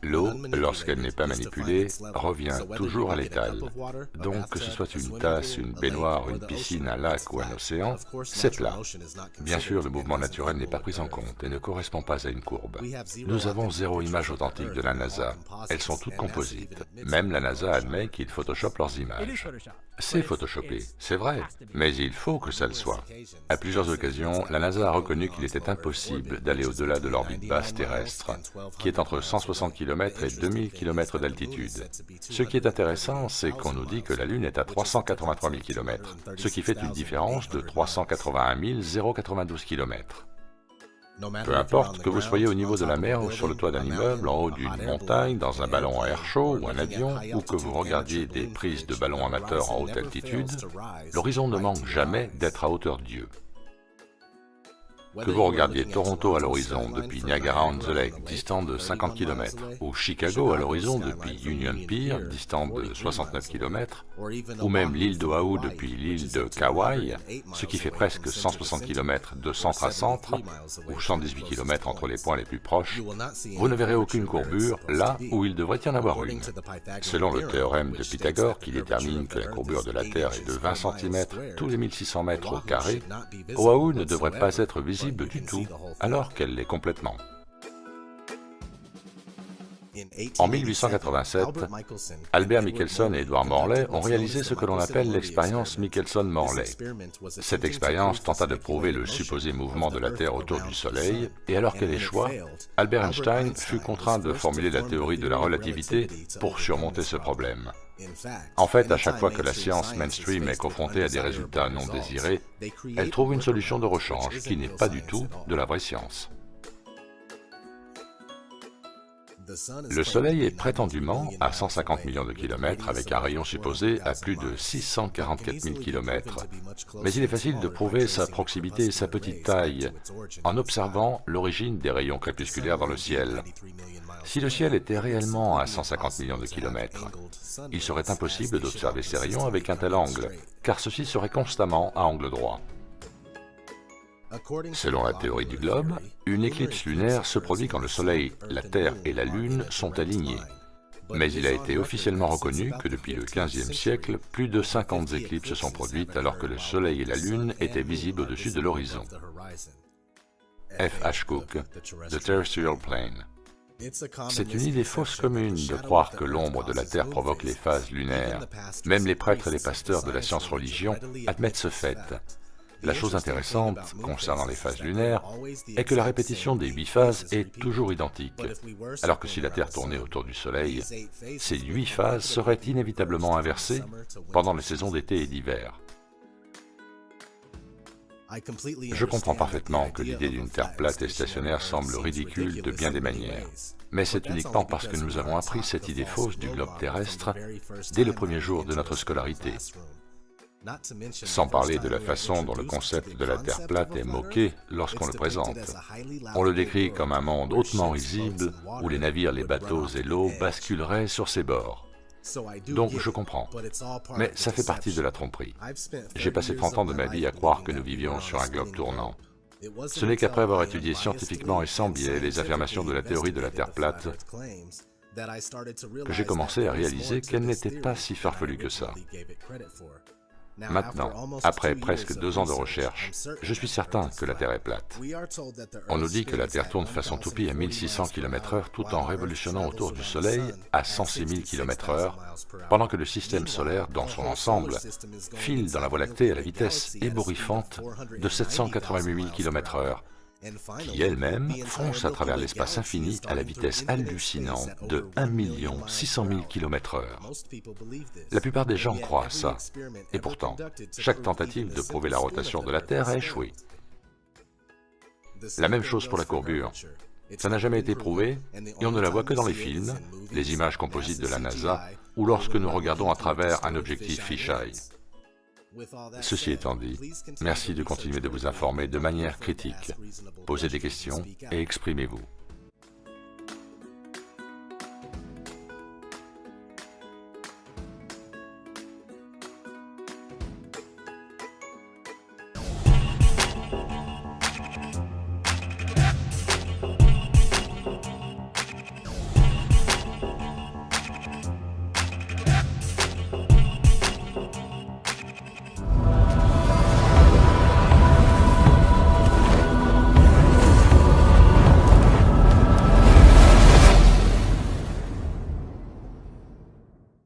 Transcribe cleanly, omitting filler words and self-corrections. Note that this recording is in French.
L'eau, lorsqu'elle n'est pas manipulée, revient toujours à l'étal. Donc, que ce soit une tasse, une baignoire, une piscine, un lac ou un océan, c'est plat. Bien sûr, le mouvement naturel n'est pas pris en compte et ne correspond pas à une courbe. Nous avons zéro image authentique de la NASA. Elles sont toutes composites. Même la NASA admet qu'ils photoshopent leurs images. C'est photoshopé, c'est vrai, mais il faut que ça le soit. À plusieurs occasions, la NASA a reconnu qu'il était impossible d'aller au-delà de l'orbite basse terrestre, qui est entre 160 km et 2000 km d'altitude. Ce qui est intéressant, c'est qu'on nous dit que la Lune est à 383 000 km, ce qui fait une différence de 381 092 km. Peu importe que vous soyez au niveau de la mer ou sur le toit d'un immeuble, en haut d'une montagne, dans un ballon à air chaud ou un avion, ou que vous regardiez des prises de ballons amateurs en haute altitude, l'horizon ne manque jamais d'être à hauteur Dieu. Que vous regardiez Toronto à l'horizon depuis Niagara-on-the-Lake, distant de 50 km, ou Chicago à l'horizon depuis Union Pier, distant de 69 km, ou même l'île d'Oahu depuis l'île de Kauai, ce qui fait presque 160 km de centre à centre, ou 118 km entre les points les plus proches, vous ne verrez aucune courbure là où il devrait y en avoir une. Selon le théorème de Pythagore qui détermine que la courbure de la Terre est de 20 cm tous les 1600 mètres au carré, Oahu ne devrait pas être visible du tout, alors qu'elle l'est complètement. En 1887, Albert Michelson et Edward Morley ont réalisé ce que l'on appelle l'expérience Michelson-Morley. Cette expérience tenta de prouver le supposé mouvement de la Terre autour du Soleil, et alors qu'elle échoua, Albert Einstein fut contraint de formuler la théorie de la relativité pour surmonter ce problème. En fait, à chaque fois que la science mainstream est confrontée à des résultats non désirés, elle trouve une solution de rechange qui n'est pas du tout de la vraie science. Le Soleil est prétendument à 150 millions de kilomètres avec un rayon supposé à plus de 644 000 kilomètres. Mais il est facile de prouver sa proximité et sa petite taille en observant l'origine des rayons crépusculaires dans le ciel. Si le ciel était réellement à 150 millions de kilomètres, il serait impossible d'observer ces rayons avec un tel angle, car ceux-ci seraient constamment à angle droit. Selon la théorie du globe, une éclipse lunaire se produit quand le Soleil, la Terre et la Lune sont alignés. Mais il a été officiellement reconnu que depuis le XVe siècle, plus de 50 éclipses se sont produites alors que le Soleil et la Lune étaient visibles au-dessus de l'horizon. F. H. Cook, The Terrestrial Plane. C'est une idée fausse commune de croire que l'ombre de la Terre provoque les phases lunaires. Même les prêtres et les pasteurs de la science-religion admettent ce fait. La chose intéressante concernant les phases lunaires est que la répétition des 8 phases est toujours identique, alors que si la Terre tournait autour du Soleil, ces 8 phases seraient inévitablement inversées pendant les saisons d'été et d'hiver. Je comprends parfaitement que l'idée d'une Terre plate et stationnaire semble ridicule de bien des manières, mais c'est uniquement parce que nous avons appris cette idée fausse du globe terrestre dès le premier jour de notre scolarité. Sans parler de la façon dont le concept de la Terre plate est moqué lorsqu'on le présente. On le décrit comme un monde hautement risible où les navires, les bateaux et l'eau basculeraient sur ses bords. Donc je comprends, mais ça fait partie de la tromperie. J'ai passé 30 ans de ma vie à croire que nous vivions sur un globe tournant. Ce n'est qu'après avoir étudié scientifiquement et sans biais les affirmations de la théorie de la Terre plate que j'ai commencé à réaliser qu'elle n'était pas si farfelue que ça. Maintenant, après presque 2 ans de recherche, je suis certain que la Terre est plate. On nous dit que la Terre tourne façon toupie à 1600 km/h tout en révolutionnant autour du Soleil à 106 000 km/h, pendant que le système solaire, dans son ensemble, file dans la Voie lactée à la vitesse ébouriffante de 788 000 km/h, qui elle-même fonce à travers l'espace infini à la vitesse hallucinante de 1 600 000 km/h. La plupart des gens croient à ça, et pourtant, chaque tentative de prouver la rotation de la Terre a échoué. La même chose pour la courbure. Ça n'a jamais été prouvé, et on ne la voit que dans les films, les images composites de la NASA, ou lorsque nous regardons à travers un objectif fisheye. Ceci étant dit, merci de continuer de vous informer de manière critique. Posez des questions et exprimez-vous.